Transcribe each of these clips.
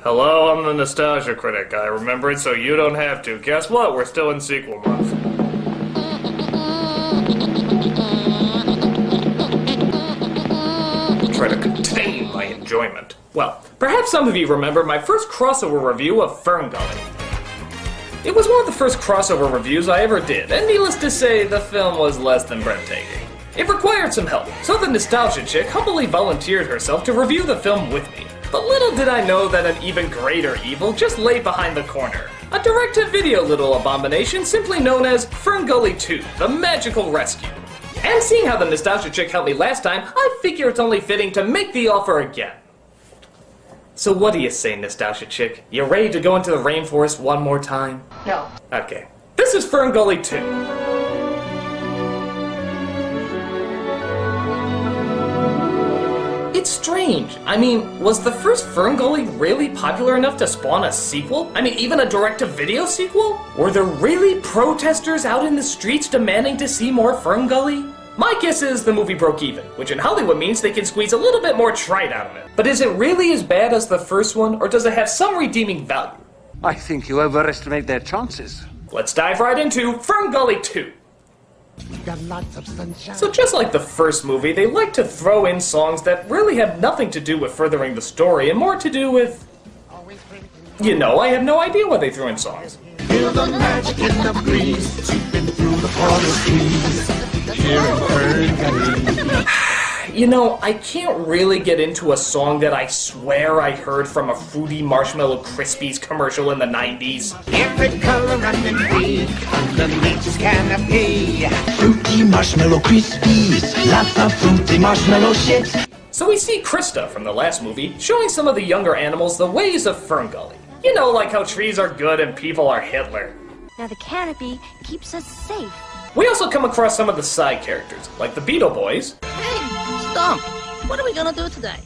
Hello, I'm the Nostalgia Critic. I remember it so you don't have to. Guess what? We're still in sequel month. Try to contain my enjoyment. Well, perhaps some of you remember my first crossover review of Ferngully. It was one of the first crossover reviews I ever did, and needless to say, the film was less than breathtaking. It required some help, so the Nostalgia Chick humbly volunteered herself to review the film with me. But little did I know that an even greater evil just lay behind the corner. A direct-to-video little abomination simply known as Ferngully 2, The Magical Rescue. And seeing how the Nostalgia Chick helped me last time, I figure it's only fitting to make the offer again. So what do you say, Nostalgia Chick? You ready to go into the rainforest one more time? No. Okay. This is Ferngully 2. It's strange. I mean, was the first Ferngully really popular enough to spawn a sequel? I mean, even a direct-to-video sequel? Were there really protesters out in the streets demanding to see more Ferngully? My guess is the movie broke even, which in Hollywood means they can squeeze a little bit more trite out of it. But is it really as bad as the first one, or does it have some redeeming value? I think you overestimate their chances. Let's dive right into Ferngully 2. So just like the first movie, they like to throw in songs that really have nothing to do with furthering the story and more to do with... You know, I have no idea why they threw in songs. Feel the magic in the breeze, sweeping through the forest trees. Here in Ferngully. You know, I can't really get into a song that I swear I heard from a Fruity Marshmallow Krispies commercial in the 90s. Every color running free, underneath his canopy. Fruity Marshmallow Krispies, lots of fruity marshmallow chips. So we see Krista from the last movie showing some of the younger animals the ways of Ferngully. You know, like how trees are good and people are Hitler. Now the canopy keeps us safe. We also come across some of the side characters, like the Beetle Boys. Hey, Stump, what are we gonna do today?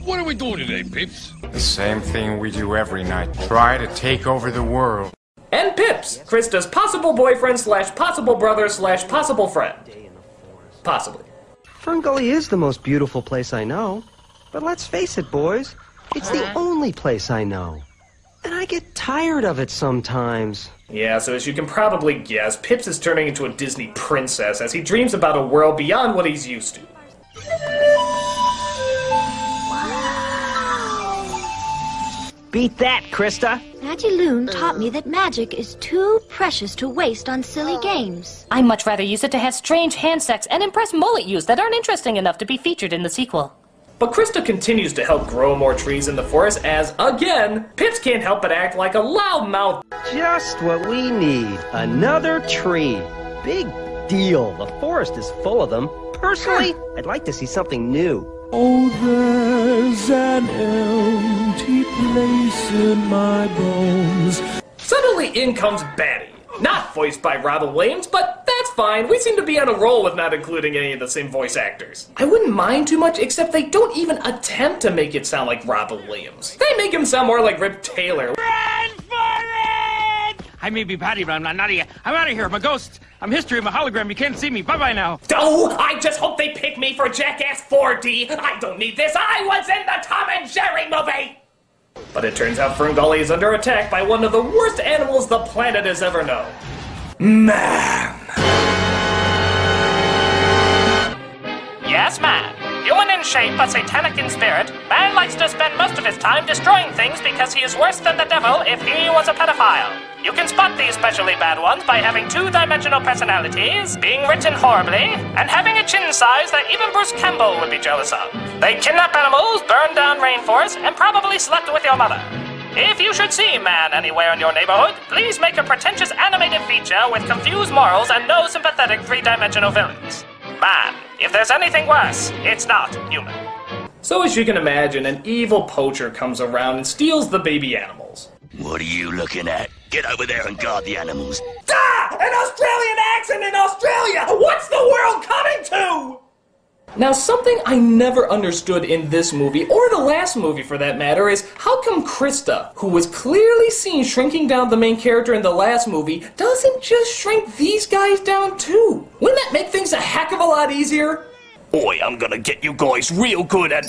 What are we doing today, Pips? The same thing we do every night. Try to take over the world. And Pips, Krista's possible boyfriend slash possible brother slash possible friend. Possibly. Ferngully is the most beautiful place I know. But let's face it, boys, it's the only place I know. And I get tired of it sometimes. Yeah, so as you can probably guess, Pips is turning into a Disney princess as he dreams about a world beyond what he's used to. Beat that, Krista! Magiloon taught me that magic is too precious to waste on silly games. I'd much rather use it to have strange hand sex and impress mullet use that aren't interesting enough to be featured in the sequel. But Krista continues to help grow more trees in the forest as, again, Pips can't help but act like a loudmouth. Just what we need. Another tree. Big deal. The forest is full of them. Personally, I'd like to see something new. Oh, there's an empty place in my bones. Suddenly in comes Batty. Not voiced by Robin Williams, but that's fine. We seem to be on a roll with not including any of the same voice actors. I wouldn't mind too much, except they don't even attempt to make it sound like Robin Williams. They make him sound more like Rip Taylor. Run for it! I may be Patty, but I'm not Nadia. I'm out of here. I'm a ghost. I'm history. I'm a hologram. You can't see me. Bye-bye now. Oh, I just hope they pick me for Jackass 4D. I don't need this. I was in the Tom and Jerry movie. But it turns out Ferngully is under attack by one of the worst animals the planet has ever known. Man. Yes, man. Human in shape but satanic in spirit, man likes to spend most of his time destroying things because he is worse than the devil if he was a pedophile. You can spot these specially bad ones by having two-dimensional personalities, being written horribly, and having a chin size that even Bruce Campbell would be jealous of. They kidnap animals, burn down rainforests, and probably slept with your mother. If you should see man anywhere in your neighborhood, please make a pretentious animated feature with confused morals and no sympathetic three-dimensional villains. Man, if there's anything worse, it's not human. So as you can imagine, an evil poacher comes around and steals the baby animals. What are you looking at? Get over there and guard the animals. Ah! An Australian accent in Australia! What's the world coming to? Now, something I never understood in this movie, or the last movie for that matter, is how come Krista, who was clearly seen shrinking down the main character in the last movie, doesn't just shrink these guys down too? Wouldn't that make things a heck of a lot easier? Oi, I'm gonna get you guys real good and...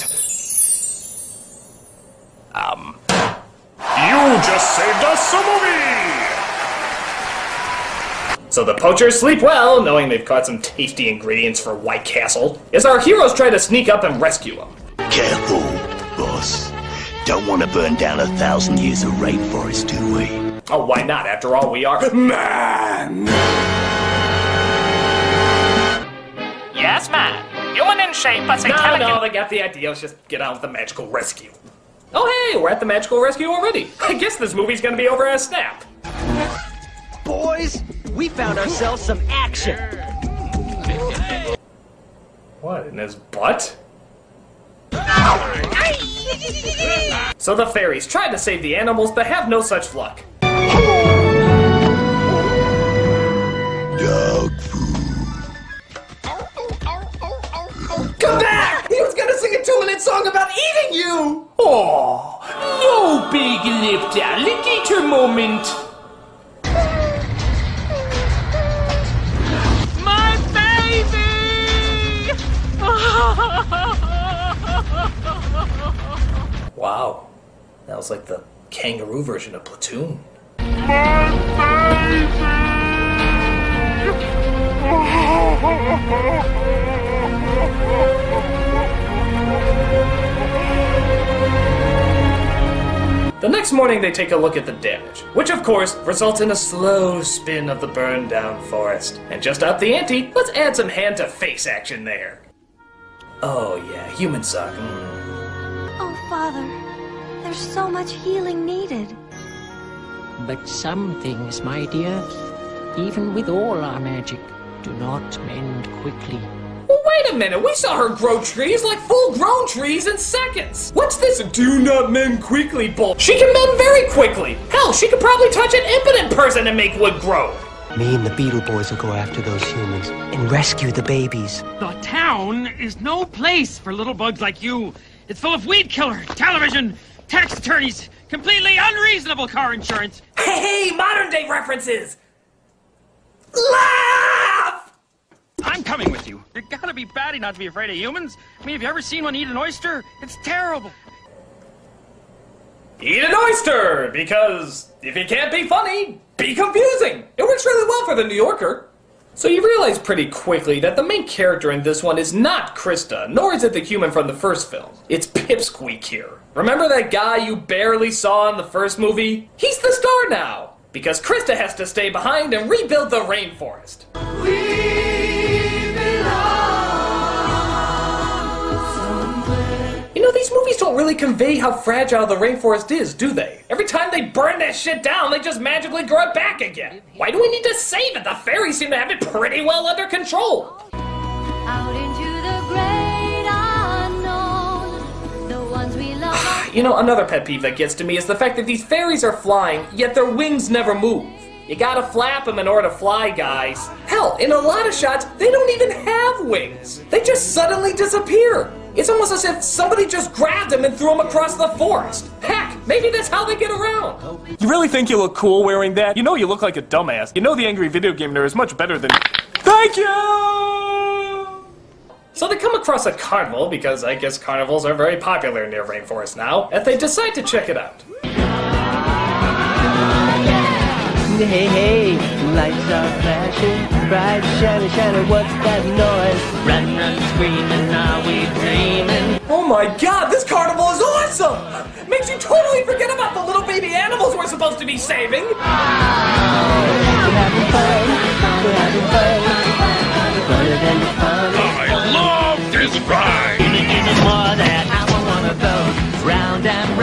You just saved us a movie! So the poachers sleep well, knowing they've caught some tasty ingredients for White Castle, as our heroes try to sneak up and rescue them. Careful, boss. Don't want to burn down 1,000 years of rainforest, do we? Oh, why not? After all, we are man! Yes, man. Human in shape, but satanic. No, they got the idea. Let's just get on with the magical rescue. Oh, hey, we're at the magical rescue already. I guess this movie's gonna be over in a snap. Boys, we found ourselves some action. What, in his butt? So the fairies tried to save the animals, but have no such luck. Dog food. Come back! He was gonna sing a 2-minute song about eating you! Oh, no big lipped alligator moment. My baby! Wow. That was like the kangaroo version of Platoon. The next morning they take a look at the damage, which of course results in a slow spin of the burned down forest. And just up the ante, let's add some hand-to-face action there. Oh yeah, humans suck. Oh, Father, there's so much healing needed. But some things, my dear, even with all our magic, do not mend quickly. Well, wait a minute, we saw her grow trees like full-grown trees in seconds. What's this do not mend quickly bull? She can mend very quickly. Hell, she could probably touch an impotent person and make wood grow. Me and the Beetle Boys will go after those humans and rescue the babies. The town is no place for little bugs like you. It's full of weed killer, television, tax attorneys, completely unreasonable car insurance. Hey, modern-day references! Laugh! I'm coming with you. You gotta be batty not to be afraid of humans. I mean, have you ever seen one eat an oyster? It's terrible. Eat an oyster! Because if you can't be funny, be confusing! It works really well for the New Yorker. So you realize pretty quickly that the main character in this one is not Krista, nor is it the human from the first film. It's Pipsqueak here. Remember that guy you barely saw in the first movie? He's the star now, because Krista has to stay behind and rebuild the rainforest. You know, these movies don't really convey how fragile the rainforest is, do they? Every time they burn that shit down, they just magically grow it back again. Why do we need to save it? The fairies seem to have it pretty well under control. Out into the great unknown, the ones we love. You know, another pet peeve that gets to me is the fact that these fairies are flying, yet their wings never move. You gotta flap them in order to fly, guys. Hell, in a lot of shots, they don't even have wings. They just suddenly disappear. It's almost as if somebody just grabbed them and threw them across the forest. Heck, maybe that's how they get around. You really think you look cool wearing that? You know you look like a dumbass. You know the angry video game nerd is much better than... Thank you! So they come across a carnival, because I guess carnivals are very popular near rainforest now, and they decide to check it out. Hey, hey, lights are flashing, bright, shiny, shiny, what's that noise? Run, run, screaming, are we dreaming? Oh my god, this carnival is awesome! Makes you totally forget about the little baby animals we're supposed to be saving! We're having fun, we're having fun, funner than fun. I love this ride! Give me more of that, I want one of those, round and